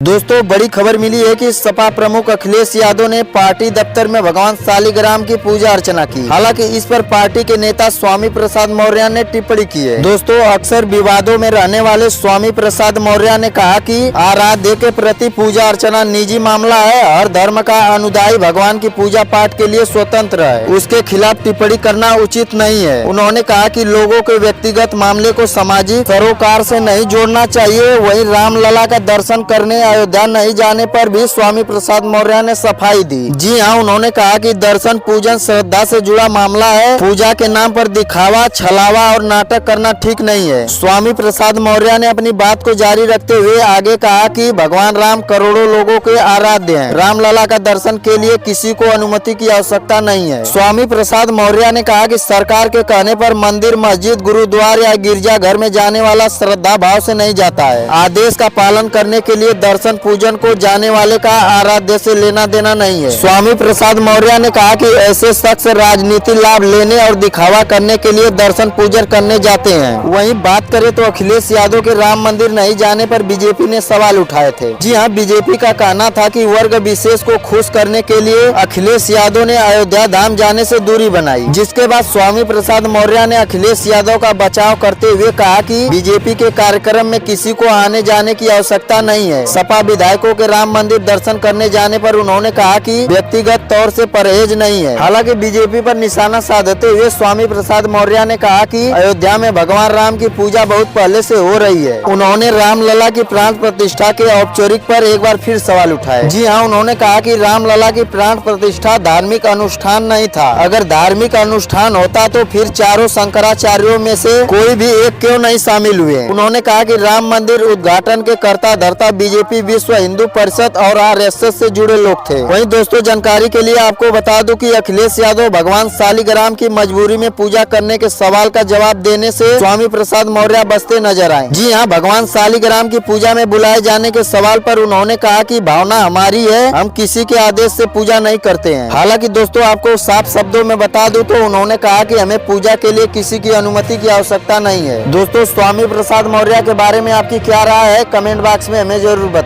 दोस्तों बड़ी खबर मिली है कि सपा प्रमुख अखिलेश यादव ने पार्टी दफ्तर में भगवान शालिग्राम की पूजा अर्चना की। हालांकि इस पर पार्टी के नेता स्वामी प्रसाद मौर्य ने टिप्पणी की है। दोस्तों अक्सर विवादों में रहने वाले स्वामी प्रसाद मौर्य ने कहा कि आराध्य के प्रति पूजा अर्चना निजी मामला है। हर धर्म का अनुयायी भगवान की पूजा पाठ के लिए स्वतंत्र है, उसके खिलाफ टिप्पणी करना उचित नहीं है। उन्होंने कहा कि लोगों के व्यक्तिगत मामले को सामाजिक सरोकार से नहीं जोड़ना चाहिए। वहीं रामलला का दर्शन करने अयोध्या नहीं जाने पर भी स्वामी प्रसाद मौर्य ने सफाई दी। जी हां, उन्होंने कहा कि दर्शन पूजन श्रद्धा से जुड़ा मामला है। पूजा के नाम पर दिखावा, छलावा और नाटक करना ठीक नहीं है। स्वामी प्रसाद मौर्य ने अपनी बात को जारी रखते हुए आगे कहा कि भगवान राम करोड़ों लोगों के आराध्य हैं। रामलला का दर्शन के लिए किसी को अनुमति की आवश्यकता नहीं है। स्वामी प्रसाद मौर्य ने कहा कि सरकार के कहने पर मंदिर, मस्जिद, गुरुद्वार या गिरजाघर में जाने वाला श्रद्धा भाव से नहीं जाता है। आदेश का पालन करने के लिए दर्शन पूजन को जाने वाले का आराध्य से लेना देना नहीं है। स्वामी प्रसाद मौर्य ने कहा कि ऐसे शख्स राजनीति लाभ लेने और दिखावा करने के लिए दर्शन पूजन करने जाते हैं। वहीं बात करें तो अखिलेश यादव के राम मंदिर नहीं जाने पर बीजेपी ने सवाल उठाए थे। जी हां, बीजेपी का कहना था कि वर्ग विशेष को खुश करने के लिए अखिलेश यादव ने अयोध्या धाम जाने से दूरी बनाई, जिसके बाद स्वामी प्रसाद मौर्य ने अखिलेश यादव का बचाव करते हुए कहा कि बीजेपी के कार्यक्रम में किसी को आने जाने की आवश्यकता नहीं है। सपा विधायकों के राम मंदिर दर्शन करने जाने पर उन्होंने कहा कि व्यक्तिगत तौर से परहेज नहीं है। हालांकि बीजेपी पर निशाना साधते हुए स्वामी प्रसाद मौर्य ने कहा कि अयोध्या में भगवान राम की पूजा बहुत पहले से हो रही है। उन्होंने रामलला की प्राण प्रतिष्ठा के औपचारिक पर एक बार फिर सवाल उठाए। जी हाँ, उन्होंने कहा कि रामलला की प्राण प्रतिष्ठा धार्मिक अनुष्ठान नहीं था। अगर धार्मिक अनुष्ठान होता तो फिर चारों शंकराचार्यों में से कोई भी एक क्यों नहीं शामिल हुए। उन्होंने कहा कि राम मंदिर उद्घाटन के कर्ता धर्ता बीजेपी, विश्व हिंदू परिषद और आरएसएस से जुड़े लोग थे। वहीं दोस्तों जानकारी के लिए आपको बता दूं कि अखिलेश यादव भगवान शालिग्राम की मजबूरी में पूजा करने के सवाल का जवाब देने से स्वामी प्रसाद मौर्य बचते नजर आए। जी हां, भगवान शालिग्राम की पूजा में बुलाए जाने के सवाल पर उन्होंने कहा कि भावना हमारी है, हम किसी के आदेश से पूजा नहीं करते हैं। हालांकि दोस्तों आपको साफ शब्दों में बता दूं तो उन्होंने कहा कि हमें पूजा के लिए किसी की अनुमति की आवश्यकता नहीं है। दोस्तों स्वामी प्रसाद मौर्य के बारे में आपकी क्या राय है, कमेंट बॉक्स में हमें जरूर बताएं।